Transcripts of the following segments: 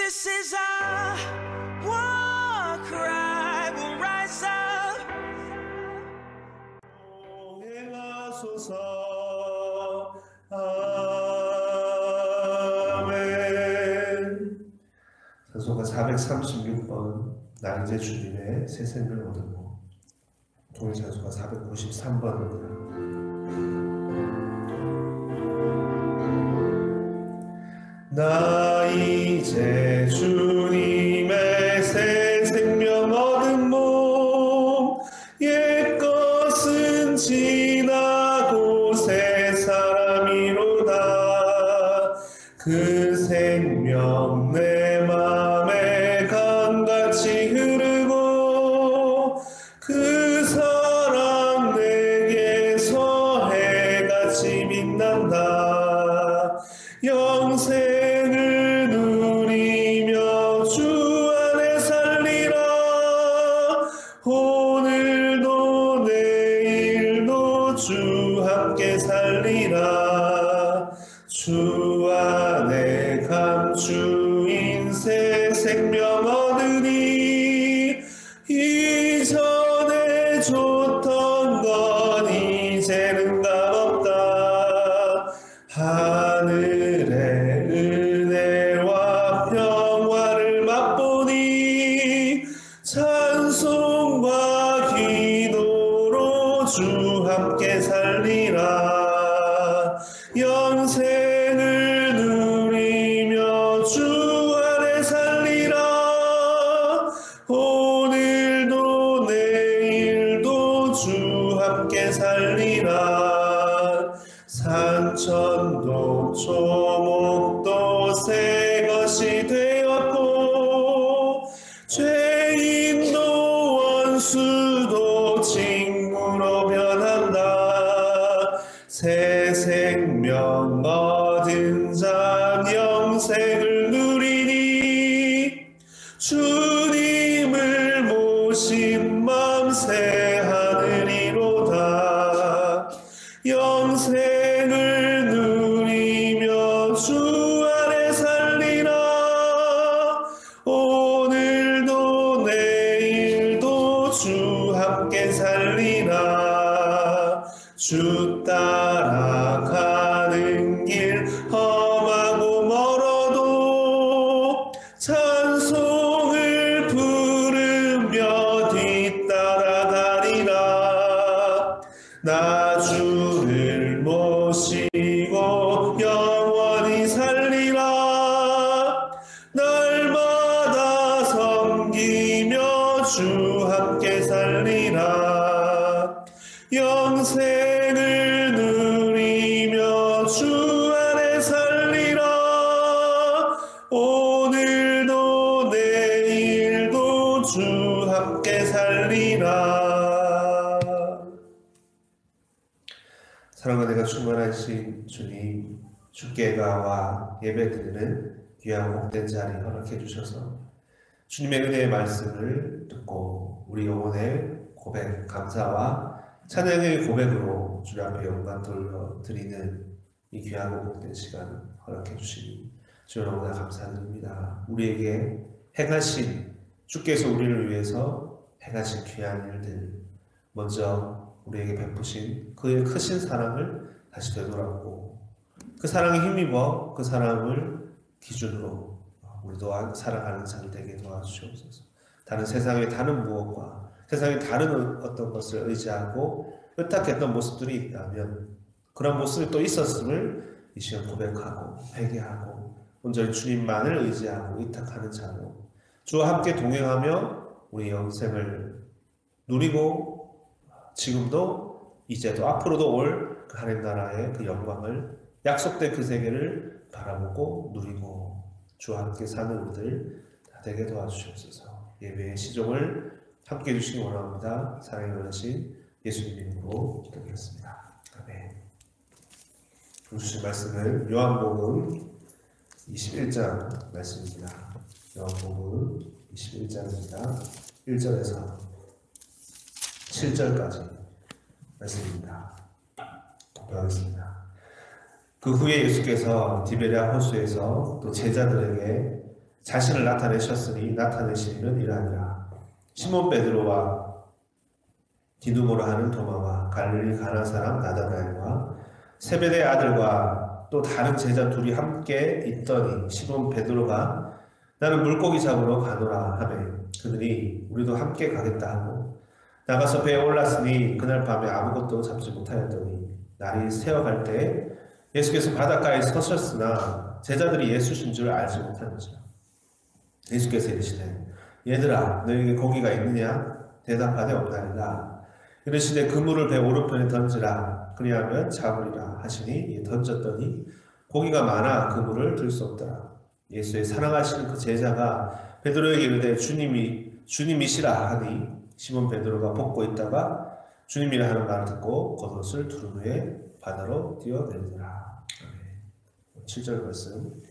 This is our war cry. We'll rise up. 행하소서. 아멘. 찬송가 436번 나 이제 주님의 새 생명을 얻었고, 동일 찬송가 493번입니다. 나 이제 주님의 새 생명 얻은 몸, 옛것은 지나고 새 사람이로다. 그 생명 내 맘에 강같이 흐르고, 그 사랑 내게서 해같이 빛난다. 영생을 누리며 주 안에 살리라. 오늘도 내일도 주 함께 살리라. 주 안에 감추인 새 생명 얻으니, 이전에 줬던 건 이제는 값없다. 하늘의 은혜와 평화를 맛보니, 찬송과 기도로 주 함께 살리라. 영생을 누리며 주 안에 살리라. 오늘도 내일도 주 함께 살리라. 산천도 초목도 새 것이 되었고, 죄인도 원수도 친구로 변한다. 새 생명 얻은 자 영생을 누리니, 주님을 모신 맘 새 하늘이로다. 영생을 누리며 주 안에 살리라. 오늘도 내일도 주 함께 살리라. 주 따라가는 길 험하고 멀어도 찬송을 부르며 뒤따라가리라. 나 주를 모시고 영원히 살리라. 날마다 섬기며 주 함께 살리라. 영생을 누리며 주 안에 살리라. 오늘도 내일도 주 함께 살리라. 사랑과 은혜가 충만하신 주님, 주께 나와 예배드리는 귀한 복된 자리 허락해 주셔서 주님의 은혜의 말씀을 듣고 우리 영혼의 고백, 감사와 찬양의 고백으로 주님 앞에 영광 돌려드리는 이 귀하고 복된 시간 허락해 주시니 주님 너무나 감사드립니다. 우리에게 행하신, 주께서 우리를 위해서 행하신 귀한 일들, 먼저 우리에게 베푸신 그의 크신 사랑을 다시 되돌아보고, 그 사랑에 힘입어 그 사랑을 기준으로 우리도 살아가는 잘 되게 도와주시옵소서. 다른 세상의 다른 무엇과 세상의 다른 어떤 것을 의지하고 의탁했던 모습들이 있다면, 그런 모습이 또 있었음을 이 시간 고백하고 회개하고 온전히 주님만을 의지하고 의탁하는 자로 주와 함께 동행하며 우리 영생을 누리고, 지금도 이제도 앞으로도 올 그 하나님 나라의 그 영광을, 약속된 그 세계를 바라보고 누리고 주와 함께 사는 우리들 다 되게 도와주시옵소서. 예배의 시종을 함께 해주시기 원합니다. 사랑이 많으신 예수님 이름으로 기도드렸습니다. 아멘. 주신 말씀은 요한복음 21장 말씀입니다. 요한복음 21장입니다. 1절에서 7절까지 말씀입니다. 독독하겠습니다. 그 후에 예수께서 디베랴 호수에서 또 제자들에게 자신을 나타내셨으니 나타내시는 이라니라. 시몬 베드로와 디두모라 하는 도마와 갈릴리 가나 사람 나다나엘과 세베대의 아들과 또 다른 제자 둘이 함께 있더니 시몬 베드로가 나는 물고기 잡으러 가노라 하매 그들이 우리도 함께 가겠다 하고 나가서 배에 올랐으니 그날 밤에 아무것도 잡지 못하였더니 날이 새어갈 때 예수께서 바닷가에 서셨으나 제자들이 예수신 줄 알지 못하는지라. 예수께서 이르시되 얘들아 너에게 고기가 있느냐 대답하되 없나이다. 이르시되 그물을 배 오른편에 던지라 그리하면 잡으리라 하시니 이에 던졌더니 고기가 많아 그물을 들 수 없더라. 예수의 사랑하시는 그 제자가 베드로에게 이르되 주님이시라 하니 시몬 베드로가 벗고 있다가 주님이라 하는 말을 듣고 겉옷을 두른 후에 바다로 뛰어내리더라. 7절 말씀.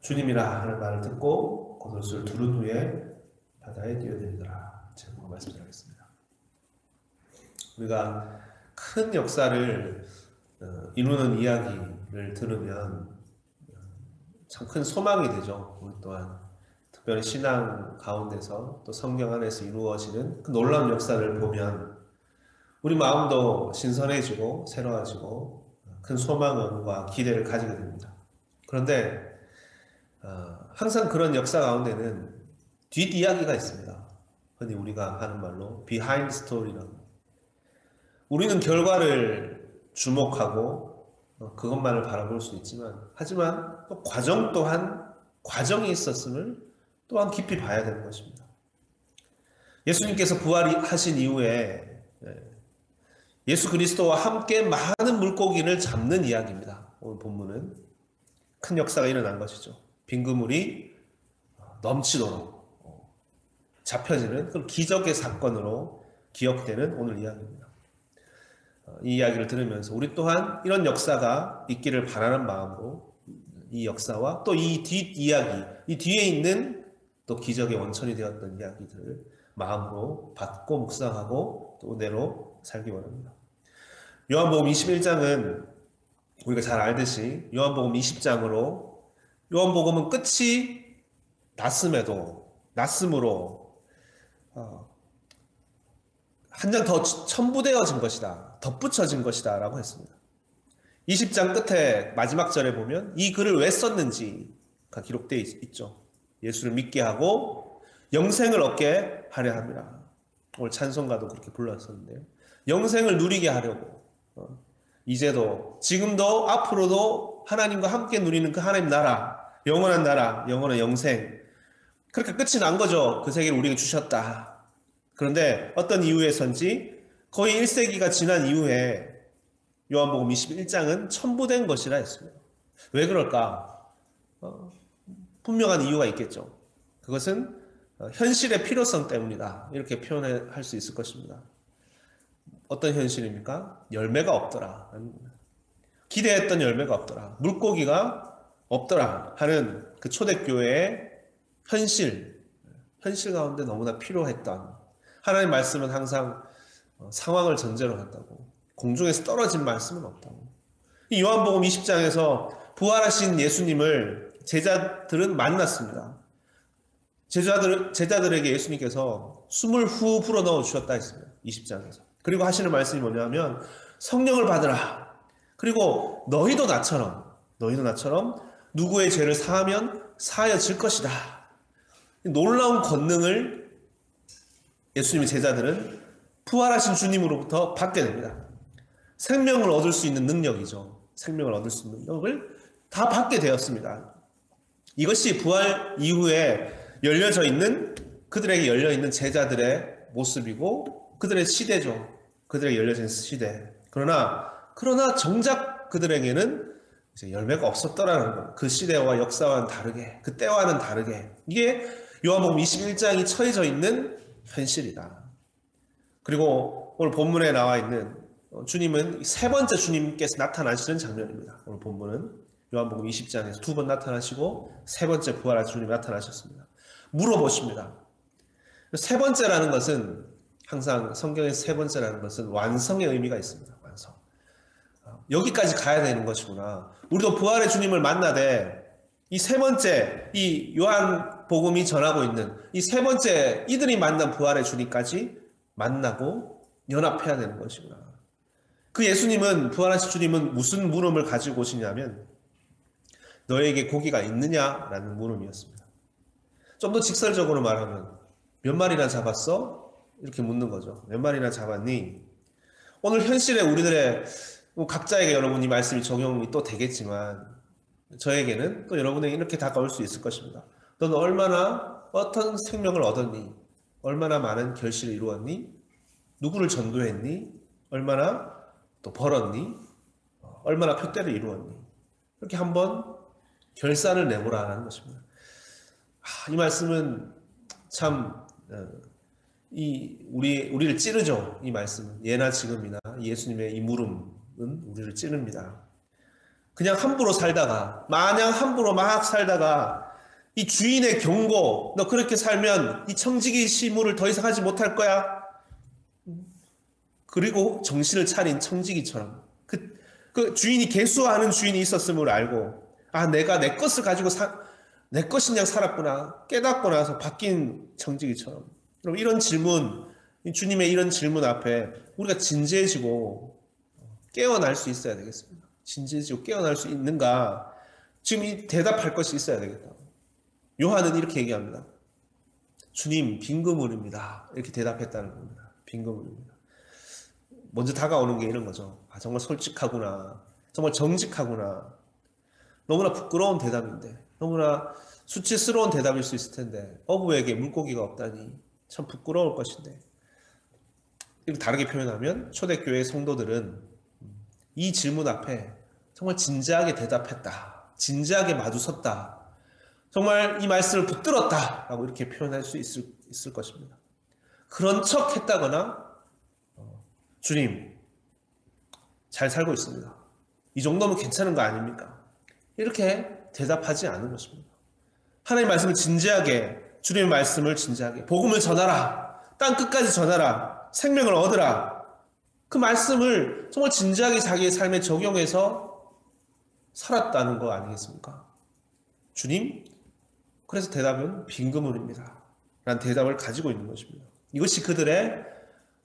주님이라 하는 말을 듣고 겉옷을 두른 후에 바다에 뛰어내리더라. 제가 보고 말씀드리겠습니다. 우리가 큰 역사를 이루는 이야기를 들으면 참 큰 소망이 되죠. 우리 또한 특별히 신앙 가운데서 또 성경 안에서 이루어지는 그 놀라운 역사를 보면 우리 마음도 신선해지고 새로워지고 큰 소망과 기대를 가지게 됩니다. 그런데 항상 그런 역사 가운데는 뒷이야기가 있습니다. 흔히 우리가 하는 말로 비하인드 스토리라고. 우리는 결과를 주목하고 그것만을 바라볼 수 있지만 하지만 또 과정 또한 과정이 있었음을 또한 깊이 봐야 되는 것입니다. 예수님께서 부활하신 이후에 예수 그리스도와 함께 많은 물고기를 잡는 이야기입니다. 오늘 본문은 큰 역사가 일어난 것이죠. 빈 그물이 넘치도록 잡혀지는 그런 기적의 사건으로 기억되는 오늘 이야기입니다. 이 이야기를 들으면서 우리 또한 이런 역사가 있기를 바라는 마음으로 이 역사와 또 이 뒷이야기, 이 뒤에 있는 또 기적의 원천이 되었던 이야기들을 마음으로 받고 묵상하고 또 은혜로 살기 원합니다. 요한복음 21장은 우리가 잘 알듯이 요한복음 20장으로 요한복음은 끝이 났음으로 한 장 더 첨부되어진 것이다. 덧붙여진 것이다 라고 했습니다. 20장 끝에 마지막 절에 보면 이 글을 왜 썼는지가 기록되어 있죠. 예수를 믿게 하고 영생을 얻게 하려 함이라. 오늘 찬송가도 그렇게 불렀었는데요. 영생을 누리게 하려고 이제도 지금도 앞으로도 하나님과 함께 누리는 그 하나님 나라, 영원한 영생 그렇게 끝이 난 거죠. 그 세계를 우리에게 주셨다. 그런데 어떤 이유에선지 거의 1세기가 지난 이후에 요한복음 21장은 첨부된 것이라 했습니다. 왜 그럴까? 분명한 이유가 있겠죠. 그것은 현실의 필요성 때문이다. 이렇게 표현할 수 있을 것입니다. 어떤 현실입니까? 열매가 없더라. 기대했던 열매가 없더라. 물고기가 없더라 하는 그 초대교회의 현실 가운데 너무나 필요했던 하나님의 말씀은 항상 상황을 전제로 한다고. 공중에서 떨어진 말씀은 없다고. 이 요한복음 20장에서 부활하신 예수님을 제자들은 만났습니다. 제자들에게 예수님께서 숨을 후 불어넣어 주셨다 했습니다. 20장에서. 그리고 하시는 말씀이 뭐냐면 성령을 받으라. 그리고 너희도 나처럼 누구의 죄를 사하면 사하여질 것이다. 놀라운 권능을 예수님의 제자들은 부활하신 주님으로부터 받게 됩니다. 생명을 얻을 수 있는 능력이죠. 생명을 얻을 수 있는 능력을 다 받게 되었습니다. 이것이 부활 이후에 그들에게 열려있는 제자들의 모습이고 그들의 시대죠. 그들에게 열려진 시대. 그러나 정작 그들에게는 이제 열매가 없었더라는 것. 그 시대와 역사와는 다르게, 그 때와는 다르게. 이게 요한복음 21장이 처해져 있는 현실이다. 그리고 오늘 본문에 나와 있는 주님은 세 번째 주님께서 나타나시는 장면입니다. 오늘 본문은 요한복음 20장에서 두 번 나타나시고 세 번째 부활하신 주님이 나타나셨습니다. 물어보십니다. 세 번째라는 것은 항상 성경의 세 번째라는 것은 완성의 의미가 있습니다. 완성. 여기까지 가야 되는 것이구나. 우리도 부활의 주님을 만나되 이 세 번째, 이 요한복음이 전하고 있는 이 세 번째 이들이 만난 부활의 주님까지 만나고 연합해야 되는 것이구나. 그 예수님은, 부활하신 주님은 무슨 물음을 가지고 오시냐면 너에게 고기가 있느냐라는 물음이었습니다. 좀 더 직설적으로 말하면 몇 마리나 잡았어? 이렇게 묻는 거죠. 몇 마리나 잡았니? 오늘 현실에 우리들의 각자에게 여러분 이 말씀이 적용이 또 되겠지만 저에게는 또 여러분에게 이렇게 다가올 수 있을 것입니다. 너는 얼마나 어떤 생명을 얻었니? 얼마나 많은 결실을 이루었니? 누구를 전도했니? 얼마나 또 벌었니? 얼마나 표대를 이루었니? 이렇게 한번 결산을 내보라는 것입니다. 이 말씀은 참 우리를 찌르죠. 이 말씀은 예나 지금이나 예수님의 이 물음은 우리를 찌릅니다. 그냥 함부로 살다가, 마냥 함부로 막 살다가 이 주인의 경고, 너 그렇게 살면 이 청지기 시무를 더 이상 하지 못할 거야. 그리고 정신을 차린 청지기처럼 그 주인이 개수하는 주인이 있었음을 알고, 내가 내 것을 가지고 내 것인 양 살았구나 깨닫고 나서 바뀐 청지기처럼. 그럼 이런 질문, 주님의 이런 질문 앞에 우리가 진지해지고 깨어날 수 있어야 되겠습니다. 진지해지고 깨어날 수 있는가? 지금 이 대답할 것이 있어야 되겠다. 요한은 이렇게 얘기합니다. 주님, 빈그물입니다. 이렇게 대답했다는 겁니다. 빈그물입니다. 먼저 다가오는 게 이런 거죠. 정말 솔직하구나. 정말 정직하구나. 너무나 부끄러운 대답인데, 너무나 수치스러운 대답일 수 있을 텐데, 어부에게 물고기가 없다니 참 부끄러울 것인데. 이렇게 다르게 표현하면 초대교회 성도들은 이 질문 앞에 정말 진지하게 대답했다. 진지하게 마주섰다. 정말 이 말씀을 붙들었다. 라고 이렇게 표현할 수 있을 것입니다. 그런 척 했다거나, 주님, 잘 살고 있습니다. 이 정도면 괜찮은 거 아닙니까? 이렇게 대답하지 않은 것입니다. 하나님의 말씀을 진지하게, 주님의 말씀을 진지하게, 복음을 전하라. 땅 끝까지 전하라. 생명을 얻으라. 그 말씀을 정말 진지하게 자기의 삶에 적용해서 살았다는 거 아니겠습니까? 주님, 그래서 대답은 빈그물입니다. 라는 대답을 가지고 있는 것입니다. 이것이 그들의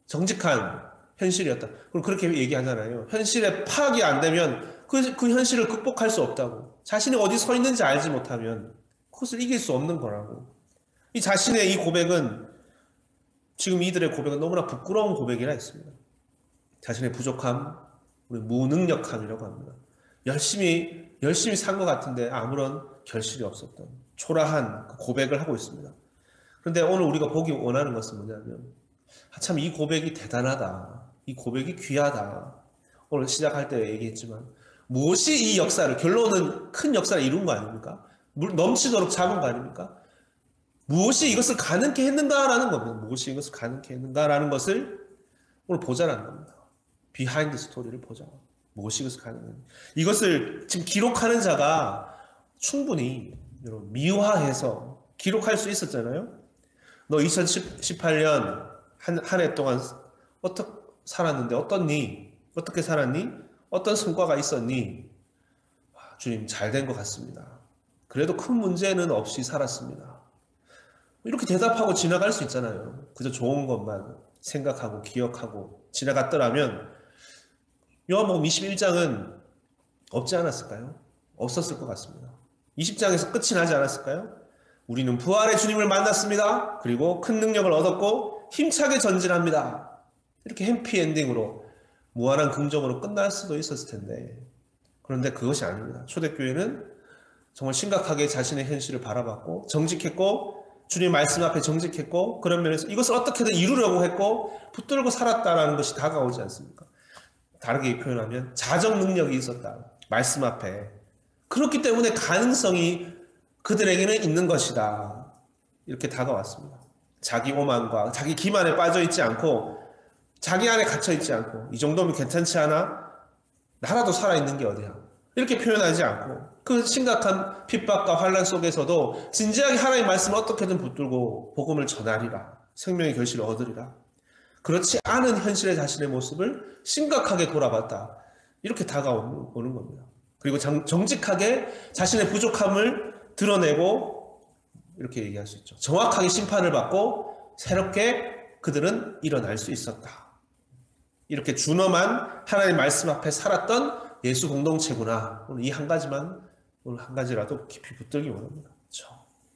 정직한 현실이었다. 그럼 그렇게 얘기하잖아요. 현실에 파악이 안 되면 그 현실을 극복할 수 없다고. 자신이 어디 서 있는지 알지 못하면 그것을 이길 수 없는 거라고. 이 자신의 이 고백은, 지금 이들의 고백은 너무나 부끄러운 고백이라 했습니다. 자신의 부족함, 우리 무능력함이라고 합니다. 열심히 산 것 같은데 아무런 결실이 없었던 초라한 그 고백을 하고 있습니다. 그런데 오늘 우리가 보기 원하는 것은 뭐냐면, 참 이 고백이 대단하다. 이 고백이 귀하다. 오늘 시작할 때 얘기했지만 무엇이 이 역사를, 결론은 큰 역사를 이룬 거 아닙니까? 물 넘치도록 잡은 거 아닙니까? 무엇이 이것을 가능케 했는가라는 겁니다. 무엇이 이것을 가능케 했는가라는 것을 오늘 보자라는 겁니다. 비하인드 스토리를 보자. 무엇이 이것을 가능했는가. 이것을 지금 기록하는 자가 충분히 여러분 미화해서 기록할 수 있었잖아요. 너 2018년 한 해 동안 어떻게 살았는데 어떻니? 어떻게 살았니? 어떤 성과가 있었니? 주님, 잘 된 것 같습니다. 그래도 큰 문제는 없이 살았습니다. 이렇게 대답하고 지나갈 수 있잖아요. 그저 좋은 것만 생각하고 기억하고 지나갔더라면 요한복음 21장은 없지 않았을까요? 없었을 것 같습니다. 20장에서 끝이 나지 않았을까요? 우리는 부활의 주님을 만났습니다. 그리고 큰 능력을 얻었고 힘차게 전진합니다. 이렇게 해피엔딩으로 무한한 긍정으로 끝날 수도 있었을 텐데, 그런데 그것이 아닙니다. 초대교회는 정말 심각하게 자신의 현실을 바라봤고 정직했고 주님 말씀 앞에 정직했고, 그런 면에서 이것을 어떻게든 이루려고 했고 붙들고 살았다라는 것이 다가오지 않습니까? 다르게 표현하면 자정 능력이 있었다. 말씀 앞에. 그렇기 때문에 가능성이 그들에게는 있는 것이다. 이렇게 다가왔습니다. 자기 오만과 자기 기만에 빠져있지 않고 자기 안에 갇혀있지 않고 이 정도면 괜찮지 않아? 나라도 살아있는 게 어디야? 이렇게 표현하지 않고 그 심각한 핍박과 환난 속에서도 진지하게 하나님의 말씀을 어떻게든 붙들고 복음을 전하리라. 생명의 결실을 얻으리라. 그렇지 않은 현실의 자신의 모습을 심각하게 돌아봤다. 이렇게 다가오는 겁니다. 그리고 정직하게 자신의 부족함을 드러내고 이렇게 얘기할 수 있죠. 정확하게 심판을 받고 새롭게 그들은 일어날 수 있었다. 이렇게 준엄한 하나님의 말씀 앞에 살았던 예수 공동체구나. 오늘 이 한 가지만, 오늘 한 가지라도 깊이 붙들기 원합니다. 그렇죠?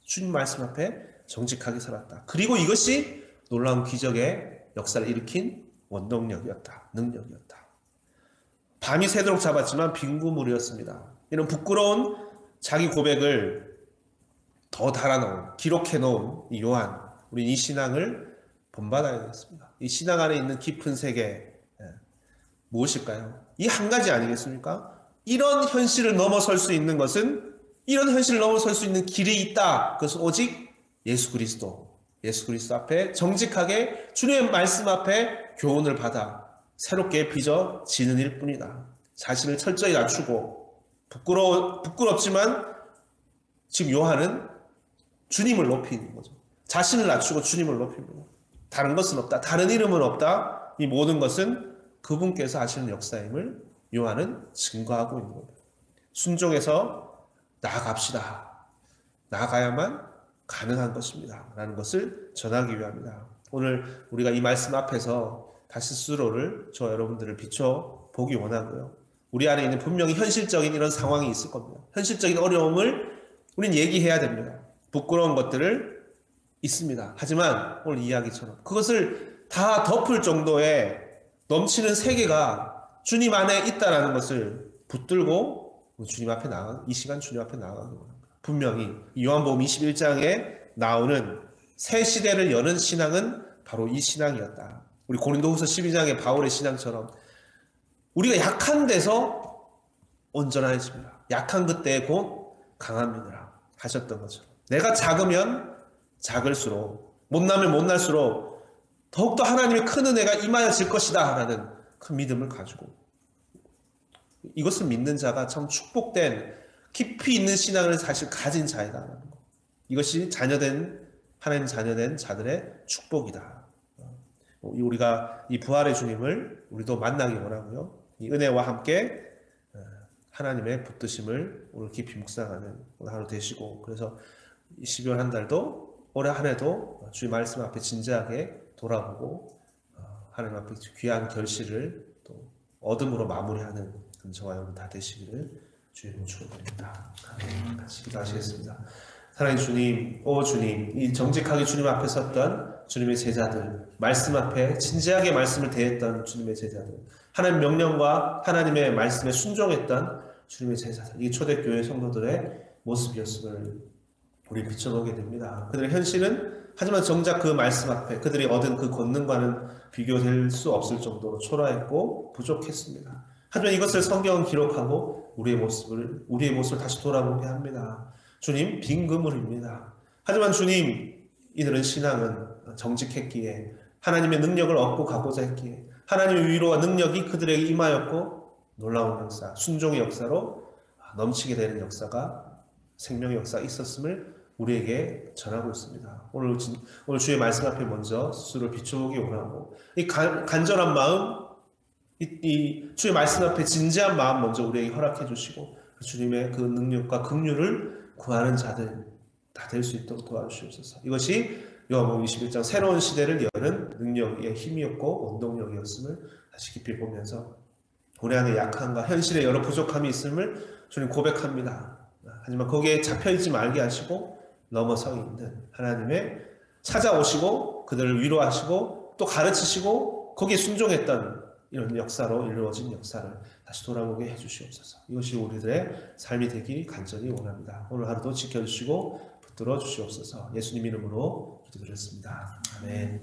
주님 말씀 앞에 정직하게 살았다. 그리고 이것이 놀라운 기적의 역사를 일으킨 원동력이었다. 능력이었다. 밤이 새도록 잡았지만 빈구물이었습니다. 이런 부끄러운 자기 고백을 더 달아놓은, 기록해놓은 이 요한, 우리 이 신앙을 본받아야겠습니다. 이 신앙 안에 있는 깊은 세계 무엇일까요? 이 한 가지 아니겠습니까? 이런 현실을 넘어설 수 있는 것은, 이런 현실을 넘어설 수 있는 길이 있다. 그것은 오직 예수 그리스도 앞에 정직하게 주님의 말씀 앞에 교훈을 받아 새롭게 빚어지는 일뿐이다. 자신을 철저히 낮추고 부끄럽지만 지금 요한은 주님을 높이는 거죠. 자신을 낮추고 주님을 높입니다. 다른 것은 없다. 다른 이름은 없다. 이 모든 것은 그분께서 하시는 역사임을 요한은 증거하고 있는 겁니다. 순종해서 나아갑시다. 나아가야만 가능한 것입니다. 라는 것을 전하기 위함이다. 오늘 우리가 이 말씀 앞에서 다시 스스로를, 저 여러분들을 비춰보기 원하고요. 우리 안에 있는 분명히 현실적인 이런 상황이 있을 겁니다. 현실적인 어려움을 우린 얘기해야 됩니다. 부끄러운 것들을 있습니다. 하지만 오늘 이야기처럼 그것을 다 덮을 정도의 넘치는 세계가 주님 안에 있다는 것을 붙들고 주님 앞에 이 시간 주님 앞에 나아가기 원합니다. 분명히 요한복음 21장에 나오는 새 시대를 여는 신앙은 바로 이 신앙이었다. 우리 고린도후서 12장의 바울의 신앙처럼 우리가 약한 데서 온전해집니다. 약한 그때에 곧 강합니다. 하셨던 것처럼 내가 작으면 작을수록, 못나면 못날수록 더욱더 하나님의 큰 은혜가 임하여질 것이다 라는 큰 믿음을 가지고, 이것을 믿는 자가 참 축복된, 깊이 있는 신앙을 사실 가진 자이다라는 것. 이것이 하나님 자녀된 자들의 축복이다. 우리가 이 부활의 주님을 우리도 만나기 원하고요. 이 은혜와 함께 하나님의 붙드심을 오늘 깊이 묵상하는 오늘 하루 되시고, 그래서 12월 한 달도 올해 한 해도 주의 말씀 앞에 진지하게 돌아보고 하나님 앞에 귀한 결실을 또 얻음으로 마무리하는 저와 여러분 다 되시기를 주님으로 축원드립니다. 같이 기도하시겠습니다. 사랑하는 주님, 오 주님, 이 정직하게 주님 앞에 섰던 주님의 제자들, 말씀 앞에 진지하게 말씀을 대했던 주님의 제자들, 하나님의 명령과 하나님의 말씀에 순종했던 주님의 제자들, 이 초대교회 성도들의 모습이었음을 우리 비춰보게 됩니다. 그들의 현실은 하지만 정작 그 말씀 앞에 그들이 얻은 그 권능과는 비교될 수 없을 정도로 초라했고 부족했습니다. 하지만 이것을 성경은 기록하고 우리의 모습을 다시 돌아보게 합니다. 주님, 빈 그물입니다. 하지만 주님, 이들은 신앙은 정직했기에 하나님의 능력을 얻고 가고자 했기에 하나님의 위로와 능력이 그들에게 임하였고 놀라운 역사, 순종의 역사로 넘치게 되는 역사가, 생명의 역사가 있었음을 우리에게 전하고 있습니다. 오늘 주의 말씀 앞에 먼저 스스로를 비춰보기 원하고, 이 간절한 마음, 이 주의 말씀 앞에 진지한 마음 먼저 우리에게 허락해 주시고, 주님의 그 능력과 긍휼을 구하는 자들 다 될 수 있도록 도와주시옵소서. 이것이 요한복음 21장 새로운 시대를 여는 능력의 힘이었고 원동력이었음을 다시 깊이 보면서 우리 안에 약함과 현실의 여러 부족함이 있음을 주님 고백합니다. 하지만 거기에 잡혀있지 말게 하시고 넘어서 있는 하나님의 찾아오시고 그들을 위로하시고 또 가르치시고 거기에 순종했던 이런 역사로 이루어진 역사를 다시 돌아보게 해주시옵소서. 이것이 우리들의 삶이 되기 간절히 원합니다. 오늘 하루도 지켜주시고 붙들어 주시옵소서. 예수님 이름으로 기도드렸습니다. 아멘.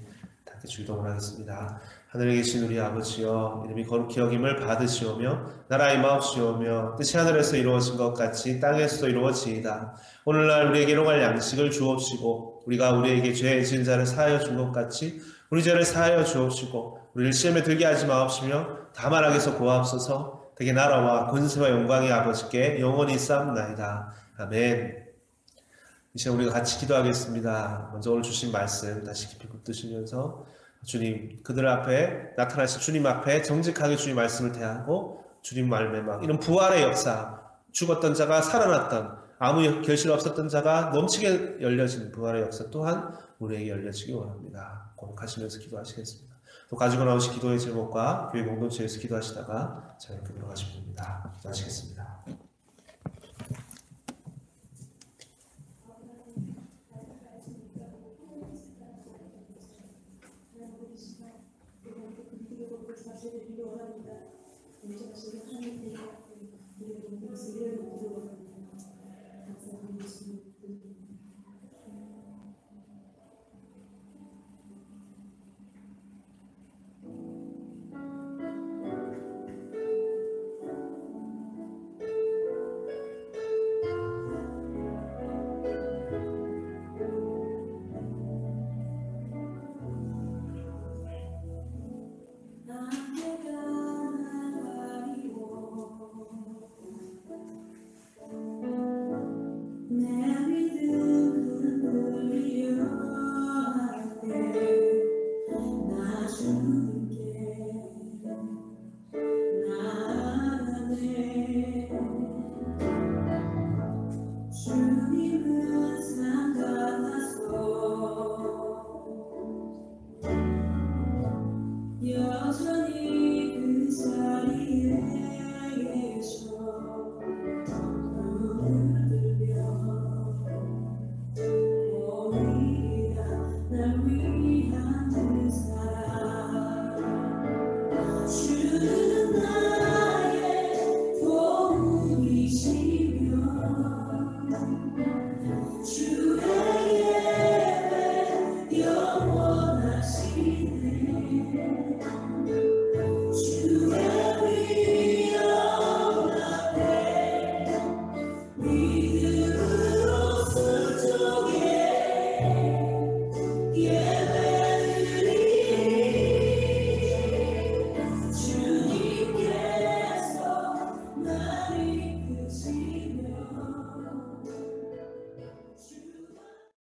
함께 기도를 하겠습니다. 하늘에 계신 우리 아버지여, 이름이 거룩히 여김을 받으시오며 나라 임하옵시오며 뜻이 하늘에서 이루어진 것 같이 땅에서도 이루어지이다. 오늘날 우리에게 일용할 양식을 주옵시고 우리가 우리에게 죄 지은 자를 사하여 준 것 같이 우리 죄를 사하여 주옵시고 우리를 시험에 들게 하지 마옵시며 다만 악에서 구하옵소서. 되게 나라와 권세와 영광이 아버지께 영원히 쌓옵나이다. 아멘. 이제 우리가 같이 기도하겠습니다. 먼저 오늘 주신 말씀 다시 깊이 붙드시면서 주님, 그들 앞에 나타나신 주님 앞에 정직하게 주님 말씀을 대하고 주님 말매 막 이런 부활의 역사, 죽었던 자가 살아났던 아무 결실 없었던 자가 넘치게 열려진 부활의 역사 또한 우리에게 열려지기 원합니다. 고백하시면서 기도하시겠습니다. 또 가지고 나오신 기도의 제목과 교회 공동체에서 기도하시다가 저녁 금으로 가시면 됩니다. 기도하시겠습니다.